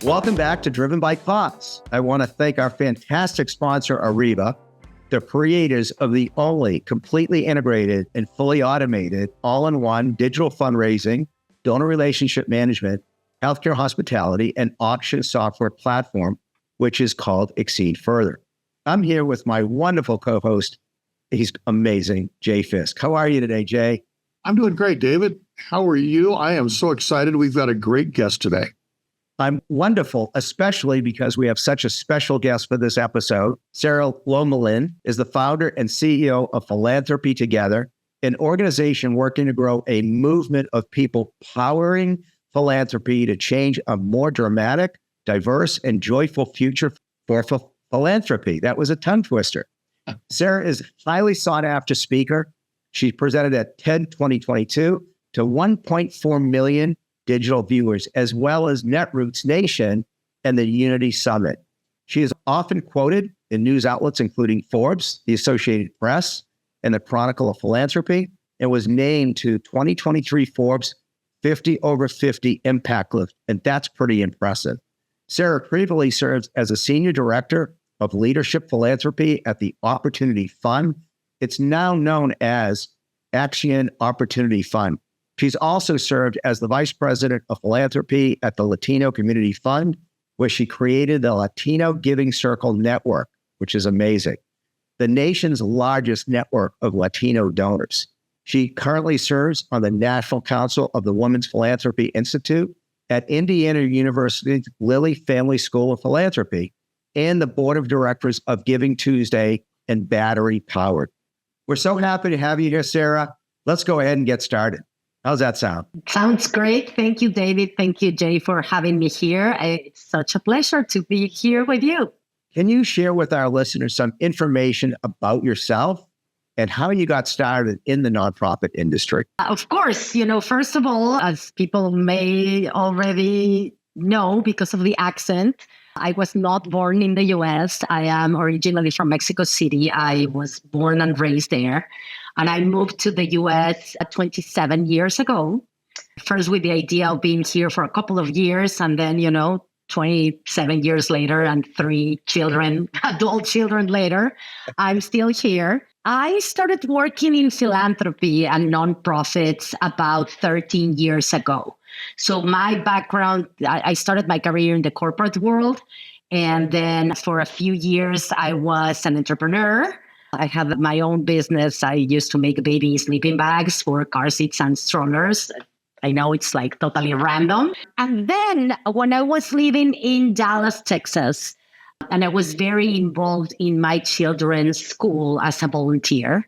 Welcome back to Driven by Cause. I want to thank our fantastic sponsor, Ariba, the creators of the only completely integrated and fully automated all-in-one digital fundraising, donor relationship management, healthcare hospitality, and auction software platform, which is called Exceed Further. I'm here with my wonderful co-host. He's amazing, Jay Fisk. How are you today, Jay? I'm doing great, David. How are you? I am so excited. We've got a great guest today. I'm wonderful, especially because we have such a special guest for this episode. Sara Lomelin is the founder and CEO of Philanthropy Together, an organization working to grow a movement of people powering philanthropy to change a more dramatic, diverse, and joyful future for philanthropy. That was a tongue twister. Sara is a highly sought after speaker. She presented at TED 2022 to 1.4 million digital viewers, as well as Netroots Nation and the Unity Summit. She is often quoted in news outlets, including Forbes, the Associated Press, and the Chronicle of Philanthropy, and was named to 2023 Forbes 50 over 50 Impact List, and that's pretty impressive. Sara previously serves as a senior director of leadership philanthropy at the Opportunity Fund. It's now known as Action Opportunity Fund. She's also served as the vice president of philanthropy at the Latino Community Fund, where she created the Latino Giving Circle network, which is amazing, the nation's largest network of Latino donors. She currently serves on the National Council of the Women's Philanthropy Institute at Indiana University's Lilly Family School of Philanthropy and the board of directors of Giving Tuesday and Battery Powered. We're so happy to have you here, Sara. Let's go ahead and get started. How's that sound? Sounds great. Thank you, David. Thank you, Jay, for having me here. It's such a pleasure to be here with you. Can you share with our listeners some information about yourself and how you got started in the nonprofit industry? Of course, first of all, as people may already know because of the accent, I was not born in the U.S. I am originally from Mexico City. I was born and raised there. And I moved to the U.S. 27 years ago, first with the idea of being here for a couple of years. And then, 27 years later and 3 children, adult children later, I'm still here. I started working in philanthropy and nonprofits about 13 years ago. So my background, I started my career in the corporate world. And then for a few years, I was an entrepreneur. I had my own business. I used to make baby sleeping bags for car seats and strollers. I know it's like totally random. And then when I was living in Dallas, Texas, and I was very involved in my children's school as a volunteer,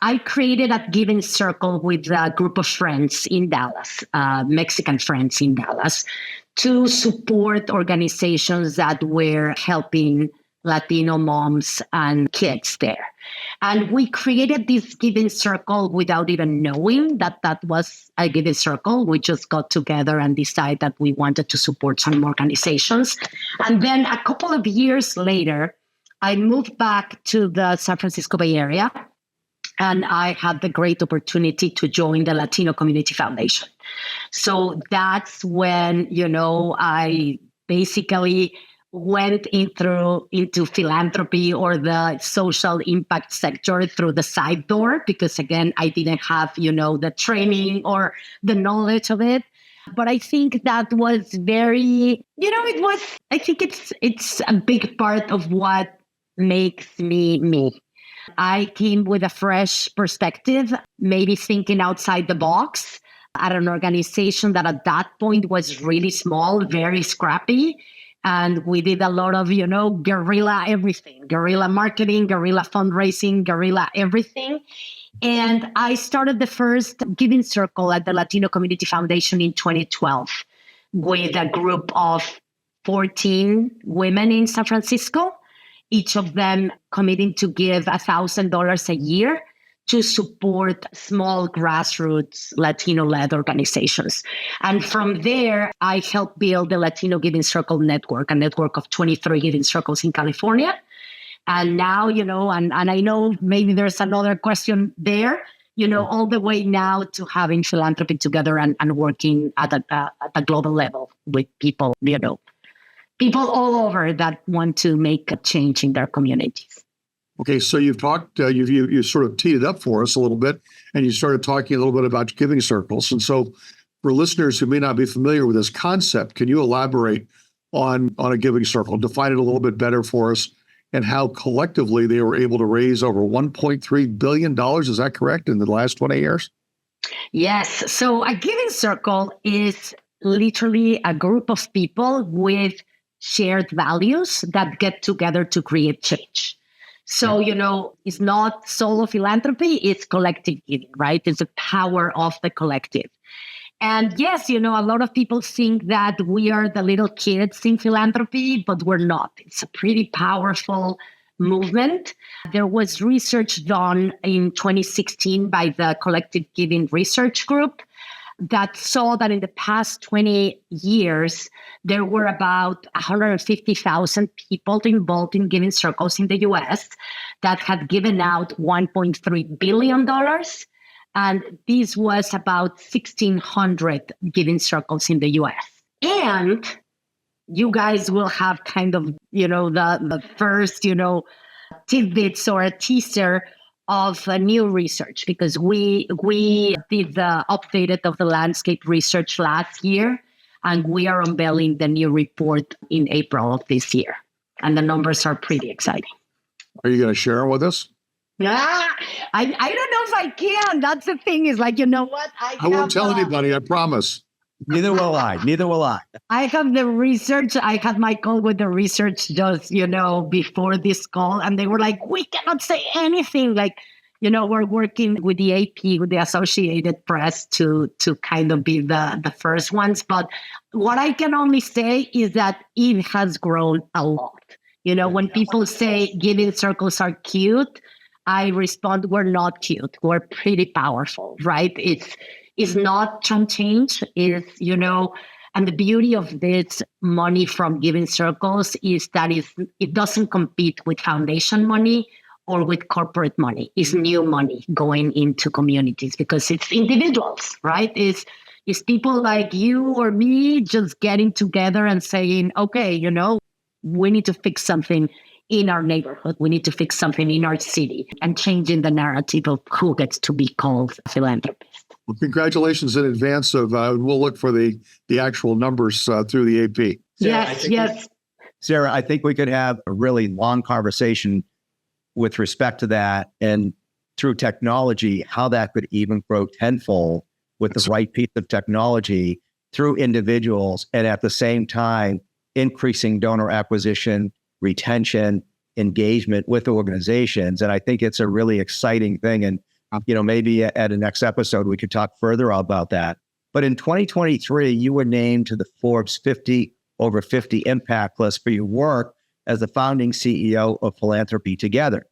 I created a giving circle with a group of friends in Dallas, Mexican friends in Dallas, to support organizations that were helping Latino moms and kids there. And we created this giving circle without even knowing that that was a giving circle. We just got together and decided that we wanted to support some organizations. And then a couple of years later, I moved back to the San Francisco Bay Area, and I had the great opportunity to join the Latino Community Foundation. So that's when, I basically went into philanthropy or the social impact sector through the side door, because again, I didn't have, the training or the knowledge of it. But I think that was very, I think it's a big part of what makes me me. I came with a fresh perspective, maybe thinking outside the box at an organization that at that point was really small, very scrappy. And we did a lot of, guerrilla everything, guerrilla marketing, guerrilla fundraising, guerrilla everything. And I started the first giving circle at the Latino Community Foundation in 2012 with a group of 14 women in San Francisco, each of them committing to give $1,000 a year to support small grassroots Latino-led organizations. And from there, I helped build the Latino Giving Circle network, a network of 23 giving circles in California. And now, and I know maybe there's another question there, all the way now to having Philanthropy Together and working at a global level with people, people all over that want to make a change in their communities. Okay, so you've talked, you sort of teed it up for us a little bit, and you started talking a little bit about giving circles. And so for listeners who may not be familiar with this concept, can you elaborate on a giving circle, define it a little bit better for us, and how collectively they were able to raise over $1.3 billion, is that correct, in the last 20 years? Yes. So a giving circle is literally a group of people with shared values that get together to create change. So, it's not solo philanthropy, it's collective giving, right? It's the power of the collective. And yes, a lot of people think that we are the little kids in philanthropy, but we're not. It's a pretty powerful movement. There was research done in 2016 by the Collective Giving Research Group that saw that in the past 20 years, there were about 150,000 people involved in giving circles in the US that had given out $1.3 billion. And this was about 1,600 giving circles in the US. And you guys will have kind of, the first, tidbits or a teaser of a new research, because we did the updated of the landscape research last year, and we are unveiling the new report in April of this year. And the numbers are pretty exciting. Are you going to share them with us? I don't know if I can. That's the thing, is like, you know what? I won't tell anybody, I promise. Neither will I. I have the research. I had my call with the research just, before this call, and they were like, we cannot say anything. Like, we're working with the AP, with the Associated Press to kind of be the first ones. But what I can only say is that it has grown a lot. When people say giving circles are cute, I respond, we're not cute. We're pretty powerful, right? It's not chump change. It's, and the beauty of this money from giving circles is that it doesn't compete with foundation money or with corporate money. It's new money going into communities because it's individuals, right? It's people like you or me just getting together and saying, okay, we need to fix something in our neighborhood. We need to fix something in our city, and changing the narrative of who gets to be called a philanthropist. Well, congratulations in advance of, we'll look for the actual numbers through the AP. Yes. Sara, I think we could have a really long conversation with respect to that, and through technology, how that could even grow tenfold with the right piece of technology through individuals, and at the same time, increasing donor acquisition, retention, engagement with organizations. And I think it's a really exciting thing. And, maybe at a next episode, we could talk further about that. But in 2023, you were named to the Forbes 50 over 50 impact list for your work as the founding CEO of Philanthropy Together.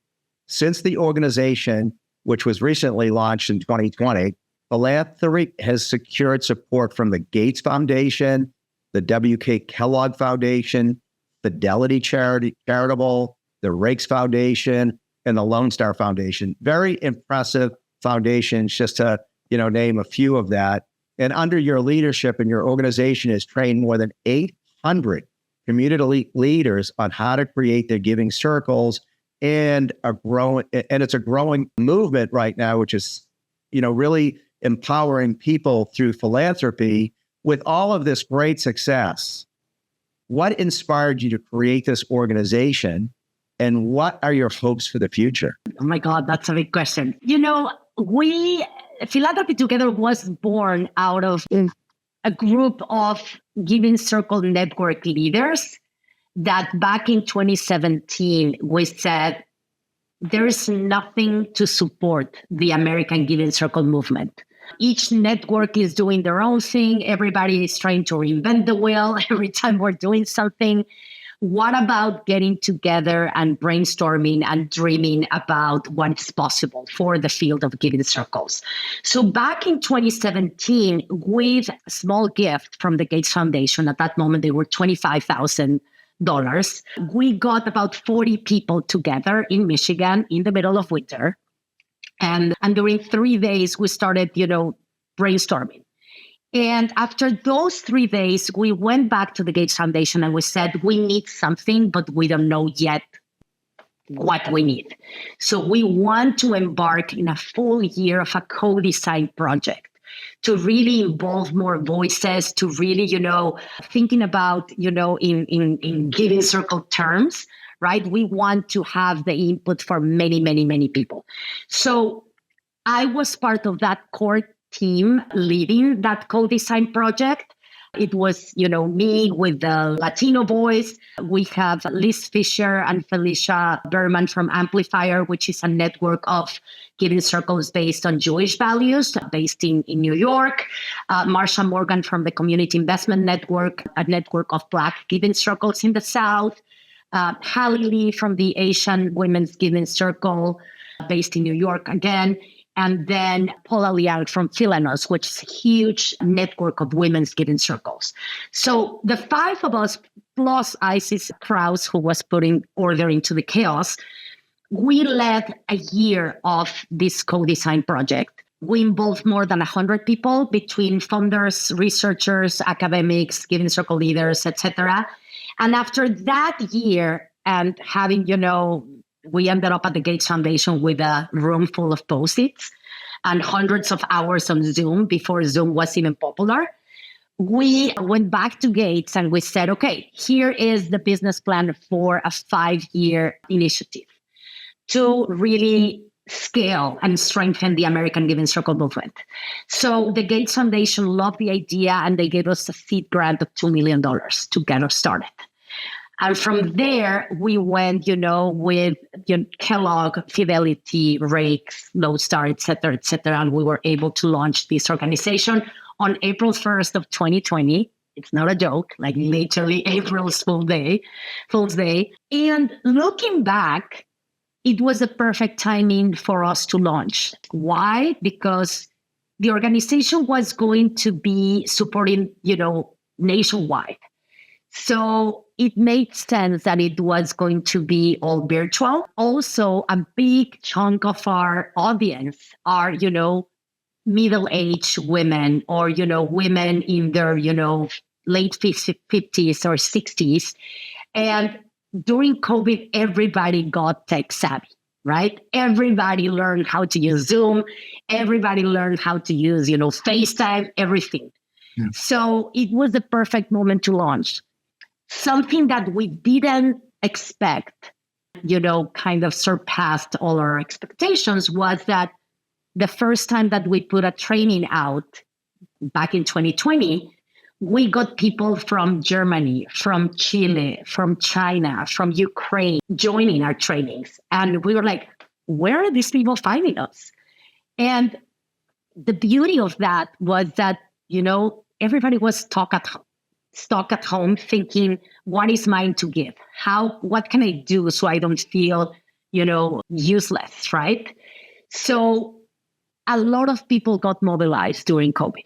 Since the organization, which was recently launched in 2020, Philanthropy has secured support from the Gates Foundation, the W.K. Kellogg Foundation, Fidelity Charitable, the Rakes Foundation, and the Lone Star Foundation. Very impressive foundations, just to name a few of that. And under your leadership, and your organization has trained more than 800 community leaders on how to create their giving circles, and it's a growing movement right now, which is really empowering people through philanthropy. With all of this great success, what inspired you to create this organization, and what are your hopes for the future? Oh my God, that's a big question. Philanthropy Together was born out of a group of Giving Circle network leaders that back in 2017, we said, there is nothing to support the American Giving Circle movement. Each network is doing their own thing. Everybody is trying to reinvent the wheel every time we're doing something. What about getting together and brainstorming and dreaming about what is possible for the field of giving circles? So back in 2017, with a small gift from the Gates Foundation, at that moment, they were $25,000. We got about 40 people together in Michigan in the middle of winter. And during 3 days, we started, brainstorming. And after those 3 days, we went back to the Gates Foundation and we said, we need something, but we don't know yet what we need. So we want to embark in a full year of a co-design project to really involve more voices, to really, thinking about, in Giving Circle terms, right? We want to have the input for many, many, many people. So I was part of that core team leading that co-design project. It was, me with the Latino voice. We have Liz Fisher and Felicia Berman from Amplifier, which is a network of giving circles based on Jewish values, based in New York. Marsha Morgan from the Community Investment Network, a network of Black giving circles in the South. Hallie Lee from the Asian Women's Giving Circle, based in New York again. And then Paula Liang from Philanos, which is a huge network of women's giving circles. So the 5 of us, plus Isis Krause, who was putting order into the chaos, we led a year of this co-design project. We involved more than 100 people between funders, researchers, academics, giving circle leaders, etc. And after that year and having, we ended up at the Gates Foundation with a room full of Post-its and hundreds of hours on Zoom before Zoom was even popular. We went back to Gates and we said, okay, here is the business plan for a 5-year initiative to really scale and strengthen the American Giving Circle movement. So the Gates Foundation loved the idea and they gave us a seed grant of $2 million to get us started. And from there, we went, with Kellogg, Fidelity, Rakes, Lodestar, et cetera, and we were able to launch this organization on April 1st of 2020. It's not a joke, like literally April's Fool's Day. And looking back, it was the perfect timing for us to launch. Why? Because the organization was going to be supporting, nationwide. So it made sense that it was going to be all virtual. Also, a big chunk of our audience are, middle-aged women or, women in their, late 50s or 60s. And during COVID, everybody got tech savvy, right? Everybody learned how to use Zoom. Everybody learned how to use, FaceTime, everything. Yeah. So it was the perfect moment to launch. Something that we didn't expect, kind of surpassed all our expectations was that the first time that we put a training out back in 2020, we got people from Germany, from Chile, from China, from Ukraine joining our trainings. And we were like, where are these people finding us? And the beauty of that was that, everybody was stuck at home thinking, what is mine to give? What can I do so I don't feel, useless, right? So a lot of people got mobilized during COVID.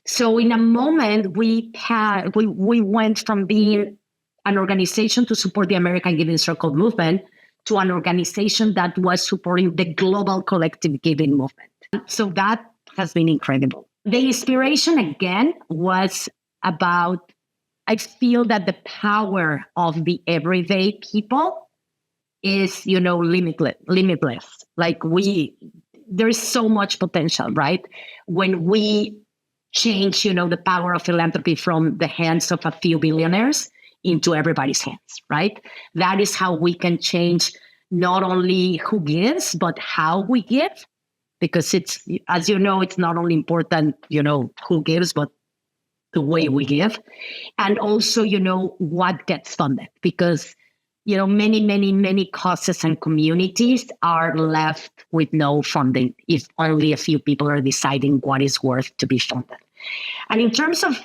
So in a moment, we went from being an organization to support the American Giving Circle movement to an organization that was supporting the global collective giving movement. So that has been incredible. The inspiration, again, was about, I feel that the power of the everyday people is, limitless. Like there's so much potential, right? When we change, the power of philanthropy from the hands of a few billionaires into everybody's hands, right? That is how we can change not only who gives, but how we give. Because it's, as you know, it's not only important, who gives, but the way we give. And also, what gets funded. Because, many, many, many causes and communities are left with no funding if only a few people are deciding what is worth to be funded. And in terms of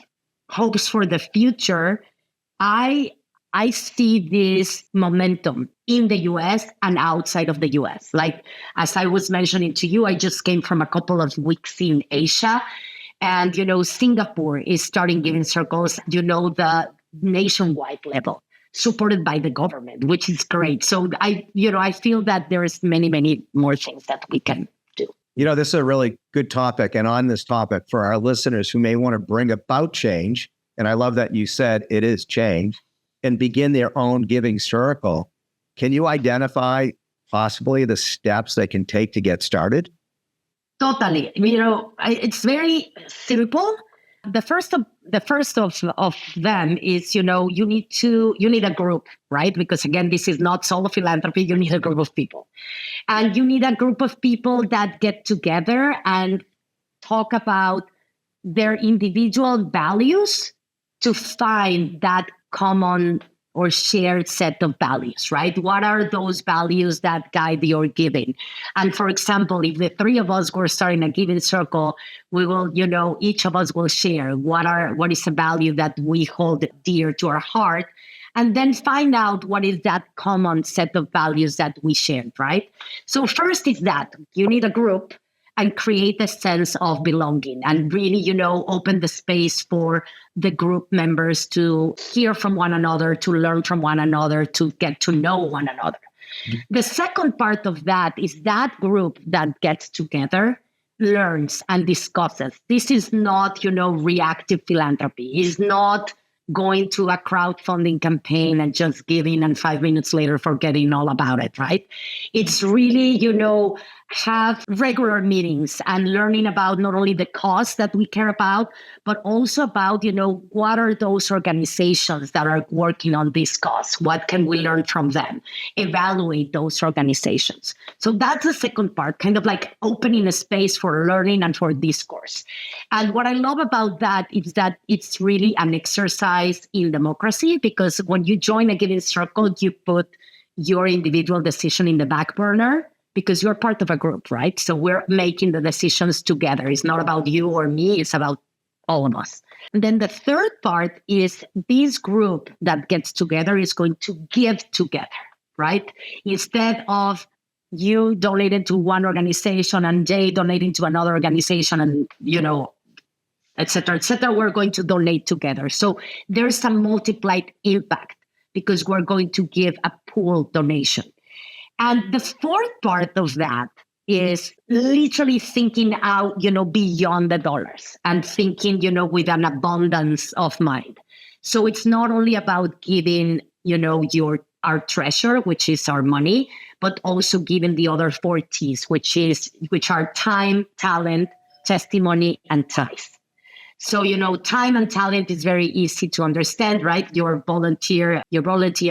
hopes for the future, I see this momentum in the US and outside of the US. Like, as I was mentioning to you, I just came from a couple of weeks in Asia. And, Singapore is starting giving circles, the nationwide level, supported by the government, which is great. So I feel that there is many, many more things that we can do. This is a really good topic. And on this topic, for our listeners who may want to bring about change, and I love that you said it is change, and begin their own giving circle, can you identify possibly the steps they can take to get started? Totally. It's very simple. The first of them is, you need a group, right? Because again, this is not solo philanthropy. You need a group of people. And you need a group of people that get together and talk about their individual values to find that common or shared set of values, right? What are those values that guide your giving? And for example, if the three of us were starting a giving circle, we will, each of us will share what is a value that we hold dear to our heart, and then find out what is that common set of values that we shared, right? So first is that you need a group and create a sense of belonging and really, open the space for the group members to hear from one another, to learn from one another, to get to know one another. Mm-hmm. The second part of that is that group that gets together, learns and discusses. This is not, reactive philanthropy. It's not going to a crowdfunding campaign and just giving and 5 minutes later forgetting all about it, right? It's really, have regular meetings and learning about not only the cause that we care about, but also about, what are those organizations that are working on this cause? What can we learn from them? Evaluate those organizations. So that's the second part, kind of like opening a space for learning and for discourse. And what I love about that is that it's really an exercise in democracy, because when you join a giving circle, you put your individual decision in the back burner, because you're part of a group, right? So we're making the decisions together. It's not about you or me, it's about all of us. And then the third part is this group that gets together is going to give together, right? Instead of you donating to one organization and Jay donating to another organization and, et cetera, we're going to donate together. So there's a multiplied impact because we're going to give a pool donation. And the fourth part of that is literally thinking out, beyond the dollars and thinking, with an abundance of mind. So it's not only about giving, our treasure, which is our money, but also giving the other four T's, which are time, talent, testimony, and ties. So, time and talent is very easy to understand, right? Your volunteer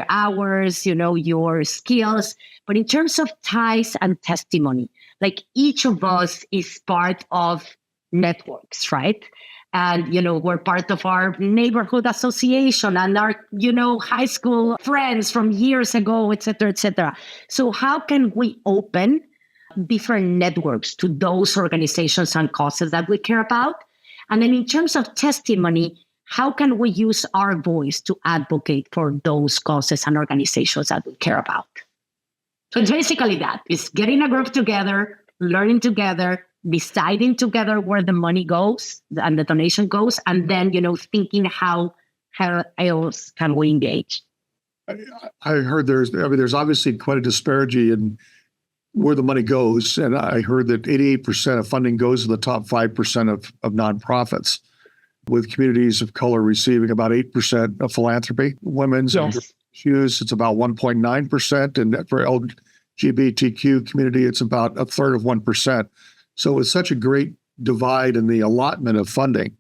hours, your skills. But in terms of ties and testimony, like each of us is part of networks, right? And, we're part of our neighborhood association and our, high school friends from years ago, et cetera, et cetera. So how can we open different networks to those organizations and causes that we care about? And then in terms of testimony, how can we use our voice to advocate for those causes and organizations that we care about? So it's basically that. It's getting a group together, learning together, deciding together where the money goes and the donation goes, and then, thinking how else can we engage? I heard there's obviously quite a disparity in where the money goes. And I heard that 88% of funding goes to the top 5% of nonprofits, with communities of color receiving about 8% of philanthropy. Women's issues, it's about 1.9%. And for LGBTQ community, it's about a third of 1%. So it's such a great divide in the allotment of funding.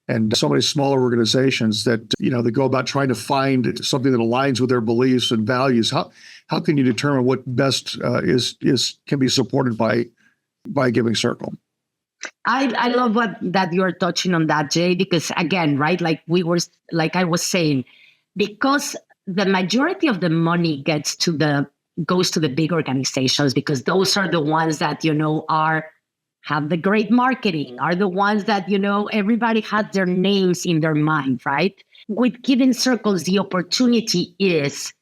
And so many smaller organizations that, they go about trying to find something that aligns with their beliefs and values. How can you determine what best can be supported by a giving circle? I love that you're touching on that, Jay, because again, right, like I was saying, because the majority of the money goes to the big organizations, because those are the ones that, have the great marketing, are the ones that, everybody has their names in their mind, right? With giving circles, the opportunity is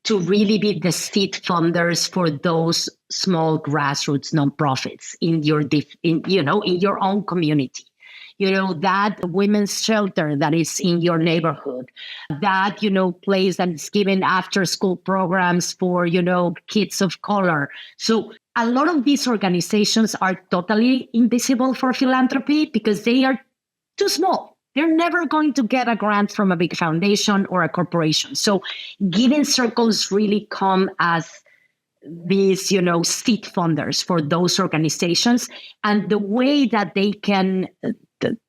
to really be the seed funders for those small grassroots nonprofits in your own community. That women's shelter that is in your neighborhood, that, place that is giving after school programs for, kids of color. So a lot of these organizations are totally invisible for philanthropy because they are too small. They're never going to get a grant from a big foundation or a corporation. So giving circles really come as these, seed funders for those organizations. And the way that they can,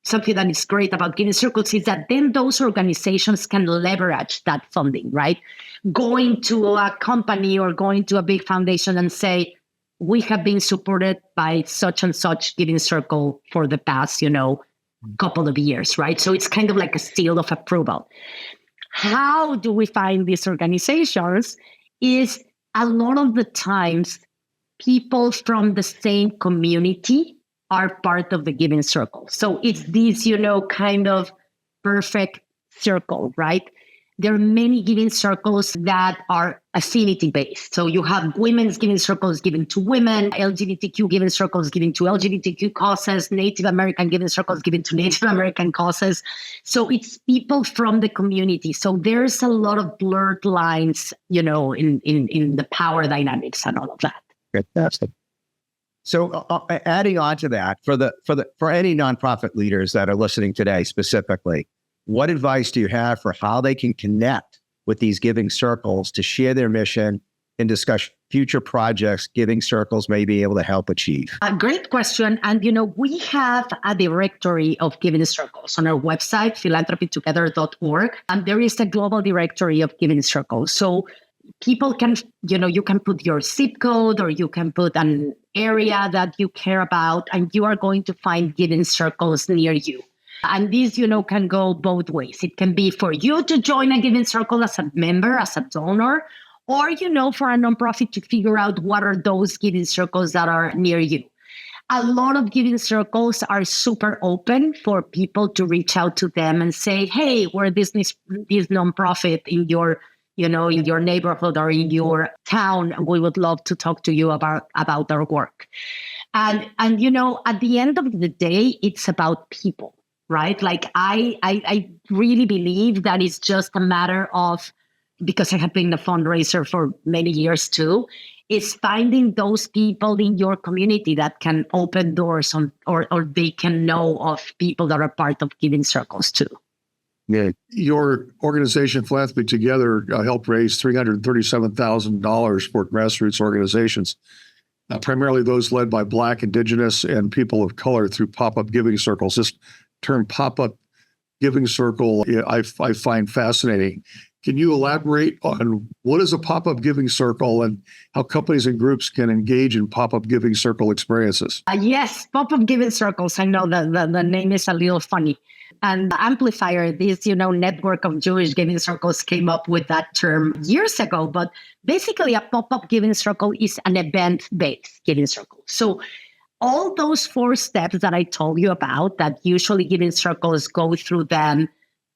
something that is great about giving circles is that then those organizations can leverage that funding, right? Going to a company or going to a big foundation and say, we have been supported by such and such giving circle for the past, couple of years, right? So it's kind of like a seal of approval. How do we find these organizations is a lot of the times people from the same community are part of the giving circle. So it's this, kind of perfect circle, right? There are many giving circles that are affinity-based. So you have women's giving circles given to women, LGBTQ giving circles given to LGBTQ causes, Native American giving circles given to Native American causes. So it's people from the community. So there's a lot of blurred lines, in the power dynamics and all of that. Fantastic. So adding on to that, for any nonprofit leaders that are listening today specifically, what advice do you have for how they can connect with these giving circles to share their mission and discuss future projects giving circles may be able to help achieve? A great question. And, we have a directory of giving circles on our website, philanthropytogether.org. And there is a global directory of giving circles. So people can, you can put your zip code or you can put an area that you care about, and you are going to find giving circles near you. And this, can go both ways. It can be for you to join a giving circle as a member, as a donor, or, for a nonprofit to figure out what are those giving circles that are near you. A lot of giving circles are super open for people to reach out to them and say, hey, we're this nonprofit in your, in your neighborhood or in your town. We would love to talk to you about our work. And at the end of the day, it's about people. Right? Like I really believe that it's just a matter of, because I have been a fundraiser for many years too, is finding those people in your community that can open doors or they can know of people that are part of giving circles too. Yeah. Your organization, Philanthropy Together, helped raise $337,000 for grassroots organizations, primarily those led by Black, Indigenous, and people of color through pop-up giving circles. This term pop-up giving circle, I find fascinating. Can you elaborate on what is a pop-up giving circle and how companies and groups can engage in pop-up giving circle experiences? Yes, pop-up giving circles. I know that the name is a little funny. And Amplifier, this, network of Jewish giving circles came up with that term years ago. But basically, a pop-up giving circle is an event-based giving circle. So all those 4 steps that I told you about that usually giving circles go through them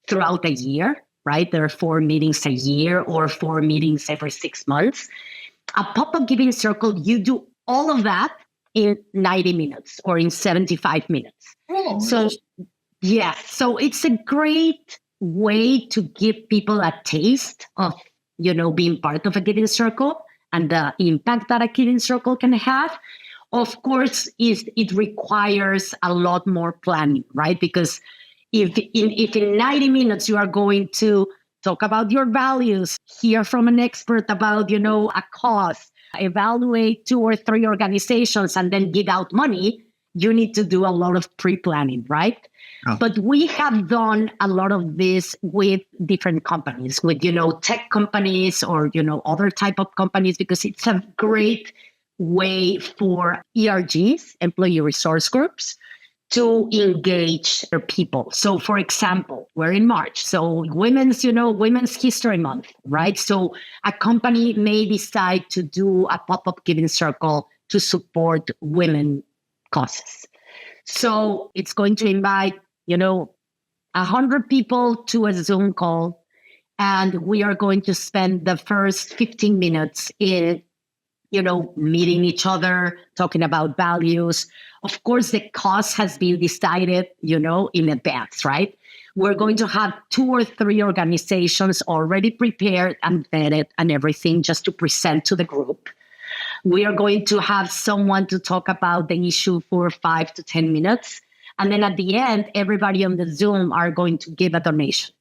throughout a year, right? There are 4 meetings a year or 4 meetings every 6 months. A pop-up giving circle, you do all of that in 90 minutes or in 75 minutes. Oh, so, yeah. So it's a great way to give people a taste of, being part of a giving circle and the impact that a giving circle can have. Of course, it requires a lot more planning, right? Because if in 90 minutes you are going to talk about your values, hear from an expert about, a cause, evaluate 2 or 3 organizations, and then give out money, you need to do a lot of pre-planning, right? Oh. But we have done a lot of this with different companies, with, tech companies or, other type of companies, because it's a great way for ERGs, employee resource groups, to engage their people. So, for example, we're in March, so Women's History Month, right? So a company may decide to do a pop-up giving circle to support women causes. So it's going to invite, 100 people to a Zoom call, and we are going to spend the first 15 minutes in meeting each other, talking about values. Of course, the cost has been decided, in advance, right? We're going to have 2 or 3 organizations already prepared and vetted and everything just to present to the group. We are going to have someone to talk about the issue for 5 to 10 minutes. And then at the end, everybody on the Zoom are going to give a donation.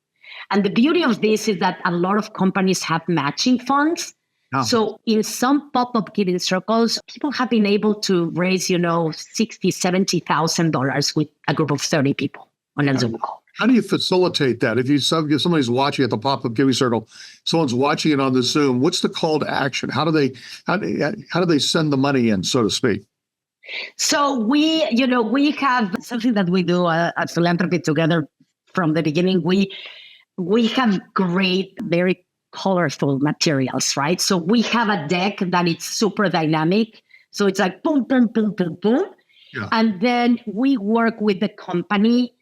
And the beauty of this is that a lot of companies have matching funds. Oh. So in some pop-up giving circles, people have been able to raise, $60,000, $70,000 with a group of 30 people on a Zoom call. How do you facilitate that? If somebody's watching at the pop-up giving circle, someone's watching it on the Zoom, what's the call to action? How do they send the money in, so to speak? So we have something that we do at Philanthropy Together from the beginning. We have great, very colorful materials, right? So we have a deck that is super dynamic. So it's like boom, boom, boom, boom, boom. Yeah. And then we work with the company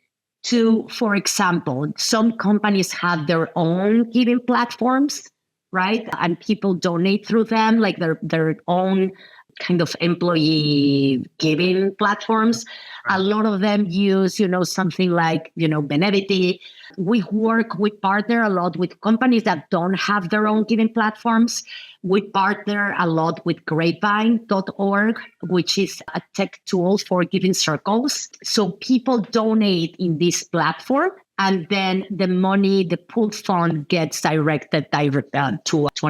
to, for example, some companies have their own giving platforms, right? And people donate through them, like their own kind of employee giving platforms. A lot of them use, something like, Benevity. We partner a lot with companies that don't have their own giving platforms. We partner a lot with grapevine.org, which is a tech tool for giving circles. So people donate in this platform, and then the money, the pooled fund, gets directed to a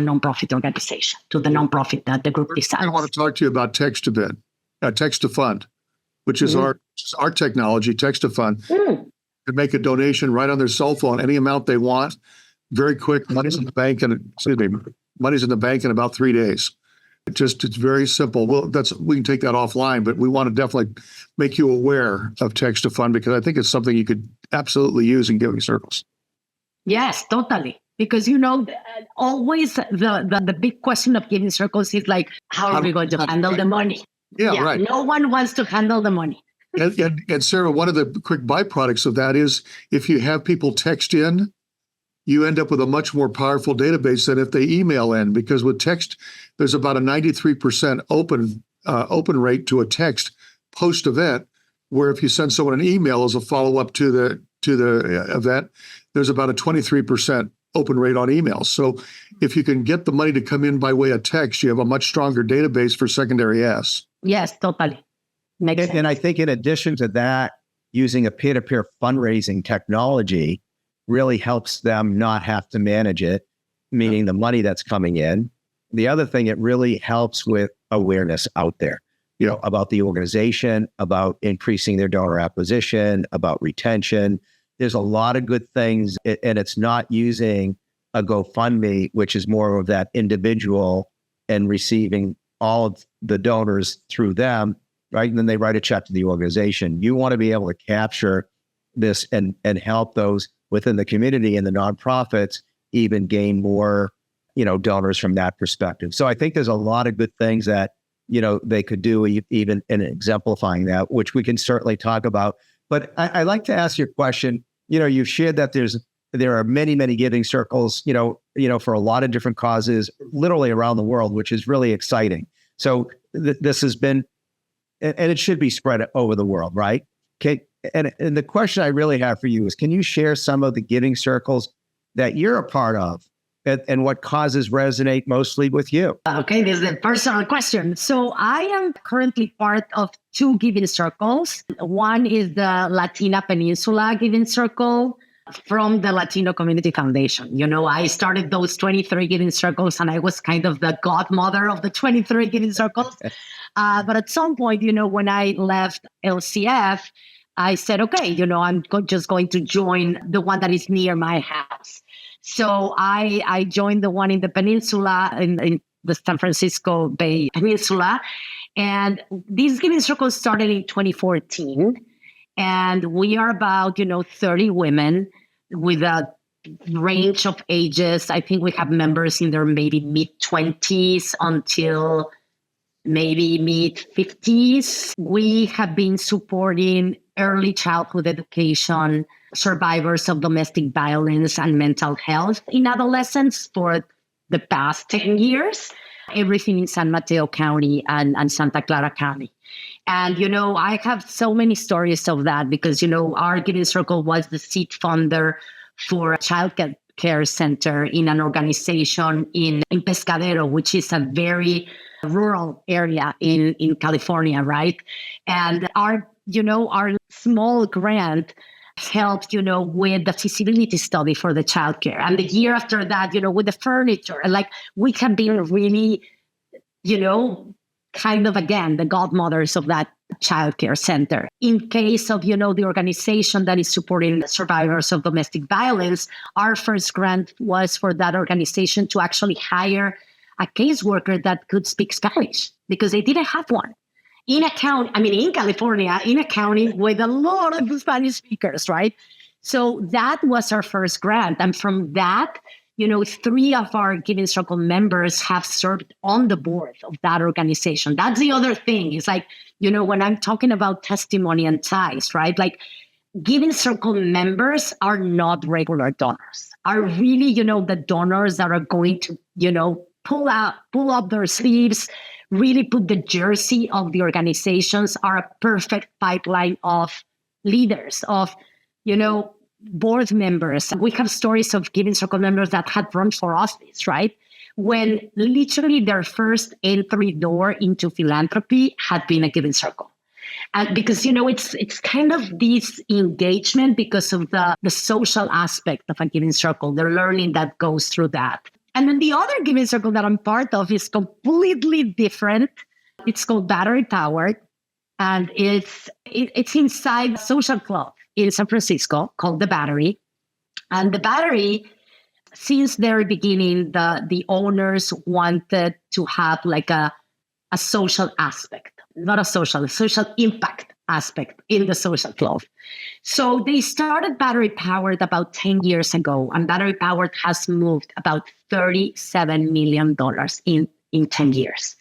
nonprofit organization, to the nonprofit that the group decides. I want to talk to you about text to fund, which is our technology, text to fund. Can make a donation right on their cell phone, any amount they want, very quick. Money's in the bank in about 3 days. It's very simple. Well, we can take that offline, but we want to definitely make you aware of text to fund, because I think it's something you could absolutely use in giving circles. Yes, totally. Because, always the big question of giving circles is like, how are we going to handle the money? Yeah, right. No one wants to handle the money. And Sarah, one of the quick byproducts of that is if you have people text in, you end up with a much more powerful database than if they email in, because with text, there's about a 93% open rate to a text post-event, where if you send someone an email as a follow-up to the event, there's about a 23% open rate on emails. So if you can get the money to come in by way of text, you have a much stronger database for secondary S. Yes, totally. And I think in addition to that, using a peer-to-peer fundraising technology really helps them not have to manage it, meaning the money that's coming in. The other thing, it really helps with awareness out there, about the organization, about increasing their donor acquisition, about retention. There's a lot of good things, and it's not using a GoFundMe, which is more of that individual and receiving all of the donors through them, right? And then they write a check to the organization. You want to be able to capture this and help those within the community and the nonprofits even gain more, donors from that perspective. So I think there's a lot of good things that, they could do even in exemplifying that, which we can certainly talk about. But I like to ask you a question. You've shared that there are many, many giving circles, for a lot of different causes, literally around the world, which is really exciting. So this has been, and it should be spread over the world, right? Okay. And the question I really have for you is, can you share some of the giving circles that you're a part of and what causes resonate mostly with you? Okay, this is a personal question. So I am currently part of 2 giving circles. One is the Latina Peninsula Giving Circle from the Latino Community Foundation. I started those 23 giving circles, and I was kind of the godmother of the 23 giving circles. But at some point, when I left LCF, I said, okay, I'm just going to join the one that is near my house. So I joined the one in the peninsula, in the San Francisco Bay Peninsula. And these giving circles started in 2014. And we are about, 30 women with a range of ages. I think we have members in their maybe mid-20s until maybe mid-50s. We have been supporting early childhood education, survivors of domestic violence and mental health in adolescents for the past 10 years, everything in San Mateo County and Santa Clara County. And, I have so many stories of that because, our Giving Circle was the seed funder for a child care center in an organization in Pescadero, which is a very rural area in California, right? And our small grant helped, with the feasibility study for the childcare. And the year after that, with the furniture, like we have been really, kind of, again, the godmothers of that childcare center. In case of, the organization that is supporting the survivors of domestic violence, our first grant was for that organization to actually hire a caseworker that could speak Spanish because they didn't have one. In California, in a county with a lot of Spanish speakers, right? So that was our first grant. And from that, 3 of our Giving Circle members have served on the board of that organization. That's the other thing. It's like, when I'm talking about testimony and ties, right? Like Giving Circle members are not regular donors, are really, the donors that are going to, pull up their sleeves, really put the jersey of the organizations, are a perfect pipeline of leaders, of, board members. We have stories of Giving Circle members that had run for office, right? When literally their first entry door into philanthropy had been a Giving Circle. And because, it's kind of this engagement because of the social aspect of a Giving Circle, the learning that goes through that. And then the other Giving Circle that I'm part of is completely different. It's called Battery Powered, and it's inside a social club in San Francisco called The Battery. And The Battery, since the very beginning, the owners wanted to have like a social aspect, not a social impact aspect in the social club. So they started Battery Powered about 10 years ago, and Battery Powered has moved about $37 million in 10 years.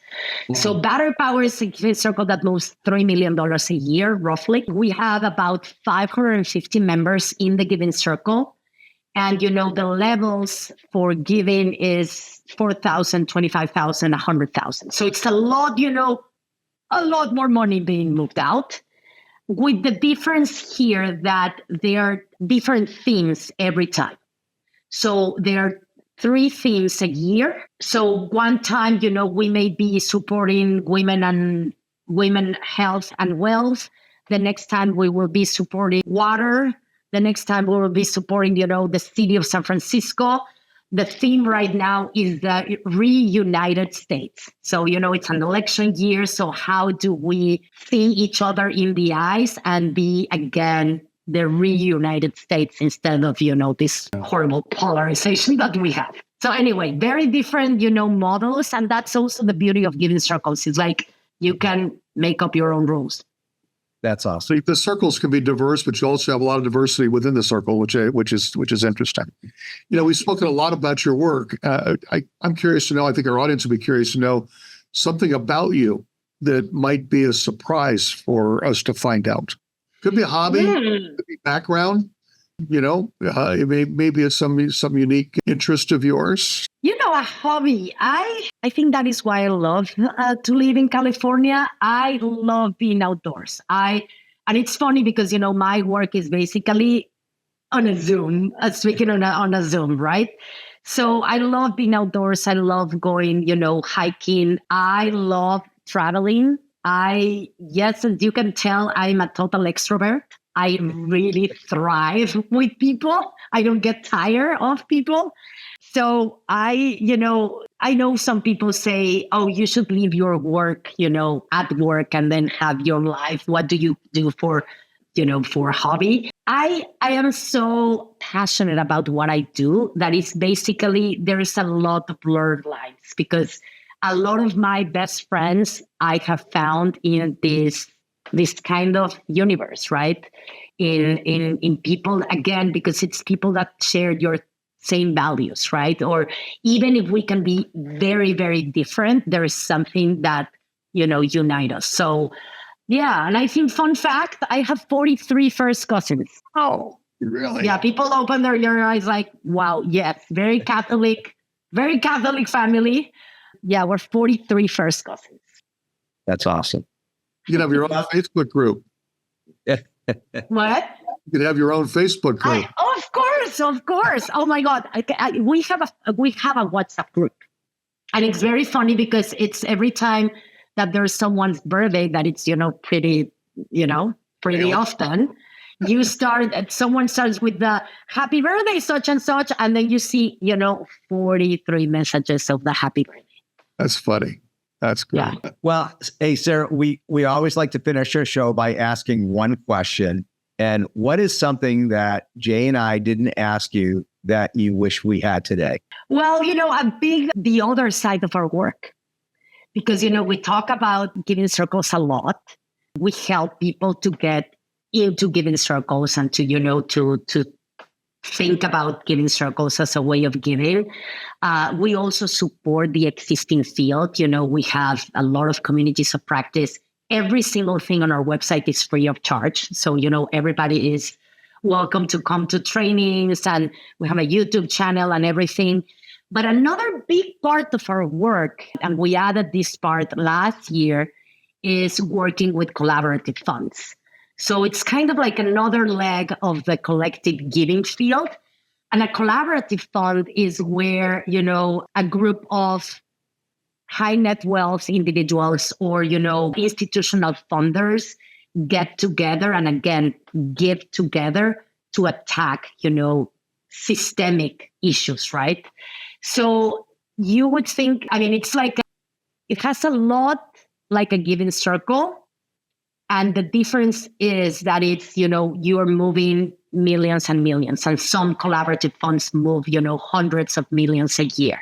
Wow. So Battery Powered is a Giving Circle that moves $3 million a year, roughly. We have about 550 members in the Giving Circle. And, the levels for giving is 4,000, 25,000, 100,000. So it's a lot, a lot more money being moved out. With the difference here that there are different themes every time. So there are 3 themes a year. So one time, we may be supporting women health and wealth. The next time we will be supporting water. The next time we will be supporting, the city of San Francisco. The theme right now is the reunited states. So, it's an election year. So how do we see each other in the eyes and be, again, the reunited states instead of, this horrible polarization that we have. So anyway, very different, models. And that's also the beauty of Giving Circles. It's like you can make up your own rules. That's awesome. So the circles can be diverse, but you also have a lot of diversity within the circle, which is interesting. We've spoken a lot about your work. I'm curious to know, I think our audience would be curious to know something about you that might be a surprise for us to find out. Could be a hobby, could be background, maybe it's some unique interest of yours. A hobby. I think that is why I love to live in California. I love being outdoors. And it's funny because, my work is basically on a Zoom, speaking on a Zoom, right? So I love being outdoors. I love going, hiking. I love traveling. Yes, as you can tell, I'm a total extrovert. I really thrive with people. I don't get tired of people. So I know some people say, oh, you should leave your work, at work and then have your life. What do you do for a hobby? I am so passionate about what I do that it's basically, there's a lot of blurred lines because a lot of my best friends I have found in this kind of universe, right? In people, again, because it's people that share your same values, right? Or even if we can be very, very different, there is something that, unite us. So yeah, and I think, fun fact, I have 43 first cousins. Oh, really? Yeah, people open their eyes like, wow, yes, very Catholic family. Yeah, we're 43 first cousins. That's awesome. You can have your own Facebook group. What? You can have your own Facebook group. Of course. Oh my God, we have a WhatsApp group. And it's very funny because it's every time that there's someone's birthday that it's, pretty often. Someone starts with the happy birthday, such and such. And then you see, 43 messages of the happy birthday. That's funny. That's great. Yeah. Well, hey, Sarah, we always like to finish our show by asking one question. And what is something that Jay and I didn't ask you that you wish we had today? Well, the other side of our work, because, we talk about giving circles a lot. We help people to get into giving circles and to think about giving circles as a way of giving. We also support the existing field. We have a lot of communities of practice. Every single thing on our website is free of charge. So, everybody is welcome to come to trainings, and we have a YouTube channel and everything. But another big part of our work, and we added this part last year, is working with collaborative funds. So it's kind of like another leg of the collective giving field. And a collaborative fund is where, a group of high net wealth individuals or, institutional funders get together and again, give together to attack, systemic issues, right? So you would think, it's like, it has a lot like a giving circle. And the difference is that it's, you're moving millions and millions, and some collaborative funds move, hundreds of millions a year,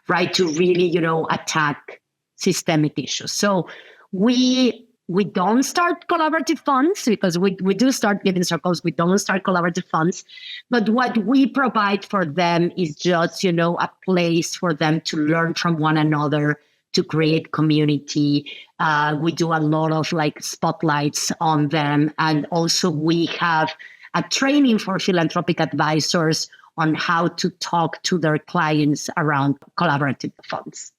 right? To really, attack systemic issues. So we don't start collaborative funds because we do start giving circles. We don't start collaborative funds. But what we provide for them is just, a place for them to learn from one another, to create community. We do a lot of spotlights on them. And also we have a training for philanthropic advisors on how to talk to their clients around collaborative funds.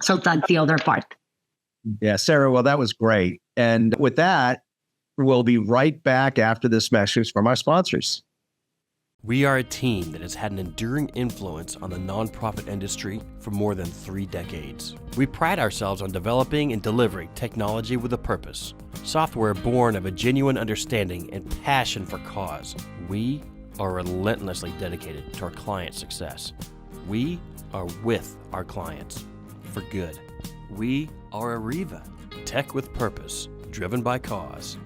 So that's the other part. Yeah, Sarah, well, that was great. And with that, we'll be right back after this message from our sponsors. We are a team that has had an enduring influence on the nonprofit industry for more than 3 decades. We pride ourselves on developing and delivering technology with a purpose, software born of a genuine understanding and passion for cause. We are relentlessly dedicated to our client success. We are with our clients for good. We are Arriva, tech with purpose, driven by cause.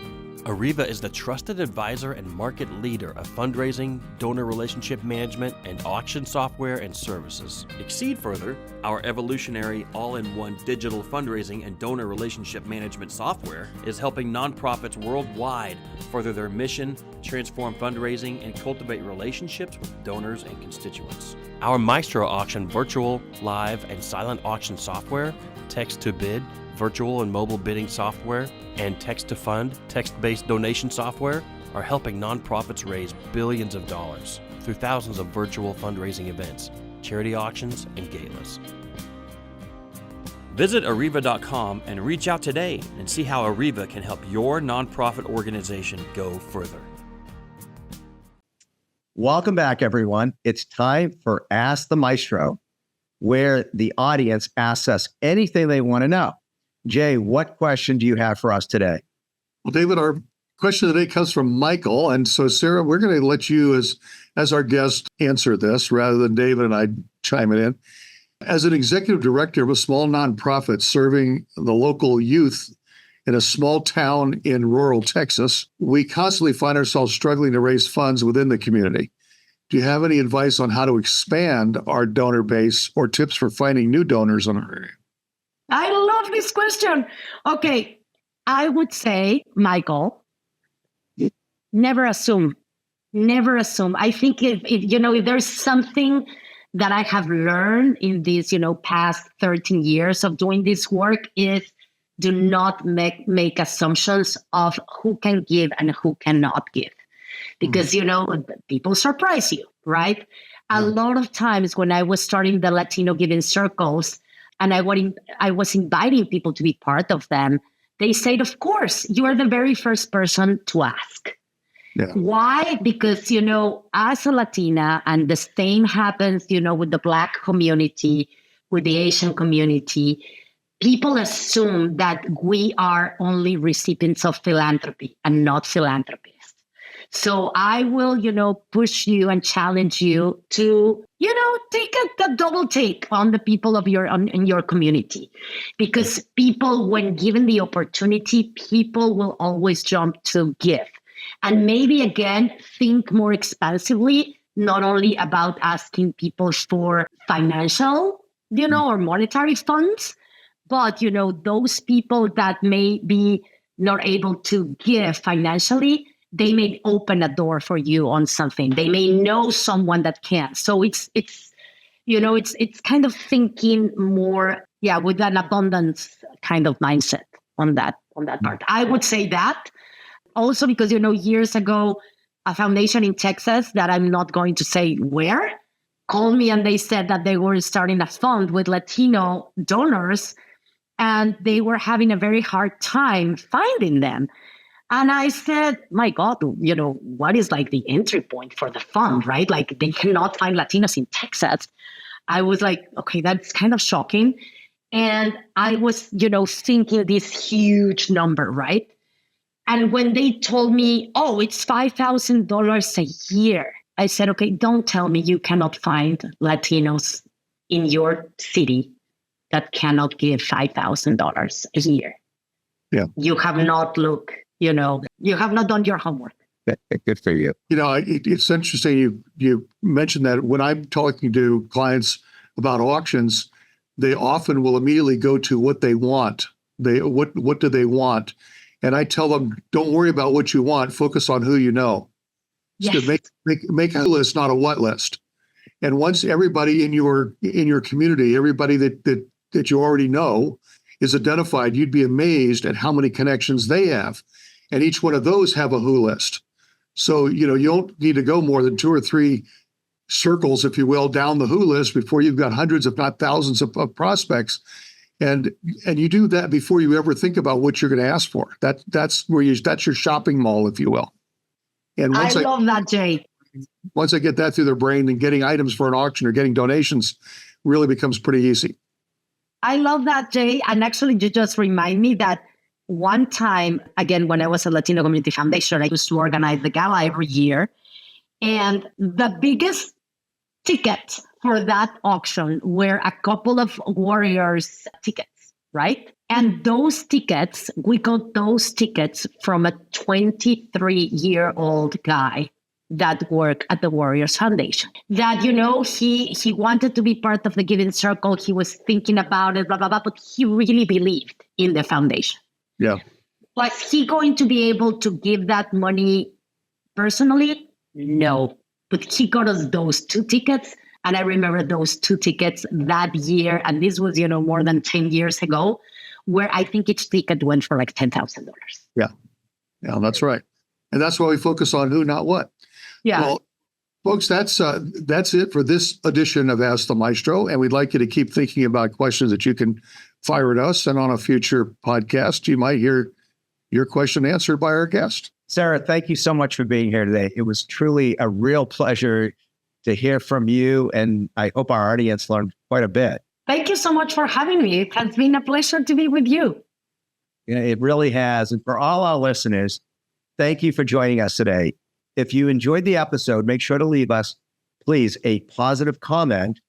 Arriva is the trusted advisor and market leader of fundraising, donor relationship management, and auction software and services. Exceed further, our evolutionary all-in-one digital fundraising and donor relationship management software is helping nonprofits worldwide further their mission, transform fundraising, and cultivate relationships with donors and constituents. Our Maestro Auction virtual, live, and silent auction software, text-to-bid, virtual and mobile bidding software, and text-to-fund, text-based donation software are helping nonprofits raise billions of dollars through thousands of virtual fundraising events, charity auctions, and galas. Visit Arriva.com and reach out today and see how Arriva can help your nonprofit organization go further. Welcome back, everyone. It's time for Ask the Maestro, where the audience asks us anything they want to know. Jay, what question do you have for us today? Well, David, our question today comes from Michael. And so, Sarah, we're going to let you as our guest answer this rather than David and I chime it in. As an executive director of a small nonprofit serving the local youth in a small town in rural Texas, we constantly find ourselves struggling to raise funds within the community. Do you have any advice on how to expand our donor base or tips for finding new donors on our area? I love this question. Okay, I would say, Michael, never assume. Never assume. I think if there's something that I have learned in these, past 13 years of doing this work is do not make assumptions of who can give and who cannot give. Because, people surprise you, right? A lot of times when I was starting the Latino Giving Circles, and I was inviting people to be part of them, they said, of course, you are the very first person to ask. Yeah. Why? Because, as a Latina, and the same happens, with the Black community, with the Asian community, people assume that we are only recipients of philanthropy and not philanthropists. So I will, push you and challenge you to, take a double take on the people of in your community, because people, when given the opportunity, people will always jump to give. And maybe again, think more expansively, not only about asking people for financial, or monetary funds, but, those people that may be not able to give financially, they may open a door for you on something. They may know someone that can. So it's kind of thinking more, with an abundance kind of mindset on that part. I would say that also because, years ago, a foundation in Texas that I'm not going to say where called me, and they said that they were starting a fund with Latino donors, and they were having a very hard time finding them. And I said, my God, what is like the entry point for the fund, right? Like they cannot find Latinos in Texas. I was like, okay, that's kind of shocking. And I was, thinking this huge number, right? And when they told me, oh, it's $5,000 a year, I said, okay, don't tell me you cannot find Latinos in your city that cannot give $5,000 a year. Yeah. You have not looked. You have not done your homework. Good for you. It's interesting you mentioned that when I'm talking to clients about auctions, they often will immediately go to what they want. What do they want? And I tell them, don't worry about what you want. Focus on who you know. Yes. So make a list, not a what list. And once everybody in your community, everybody that you already know is identified, you'd be amazed at how many connections they have. And each one of those have a who list. So, you don't need to go more than 2 or 3 circles, if you will, down the who list before you've got hundreds, if not thousands of prospects. And you do that before you ever think about what you're going to ask for. That's your shopping mall, if you will. And I love that, Jay. Once I get that through their brain, and getting items for an auction or getting donations really becomes pretty easy. I love that, Jay. And actually, you just remind me that one time, again, when I was at Latino Community Foundation, I used to organize the gala every year. And the biggest ticket for that auction were a couple of Warriors tickets, right? And those tickets, we got those tickets from a 23-year-old guy that worked at the Warriors Foundation. That, he wanted to be part of the Giving Circle. He was thinking about it, blah, blah, blah, but he really believed in the foundation. Yeah. Was he going to be able to give that money personally? No. But he got us those 2 tickets. And I remember those 2 tickets that year. And this was, more than 10 years ago, where I think each ticket went for like $10,000. Yeah. Yeah, that's right. And that's why we focus on who, not what. Yeah. Well, folks, that's it for this edition of Ask the Maestro. And we'd like you to keep thinking about questions that you can fire at us. And on a future podcast, you might hear your question answered by our guest. Sara, thank you so much for being here today. It was truly a real pleasure to hear from you. And I hope our audience learned quite a bit. Thank you so much for having me. It has been a pleasure to be with you. It really has. And for all our listeners, thank you for joining us today. If you enjoyed the episode, make sure to leave us, please, a positive comment,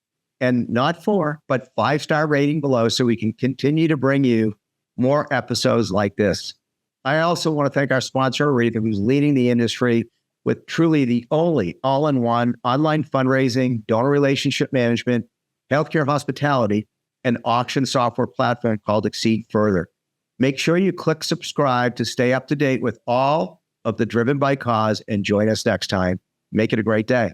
and not 4, but 5-star rating below so we can continue to bring you more episodes like this. I also want to thank our sponsor, Aretha, who's leading the industry with truly the only all-in-one online fundraising, donor relationship management, healthcare hospitality, and auction software platform called Exceed Further. Make sure you click subscribe to stay up to date with all of the Driven by Cause, and join us next time. Make it a great day.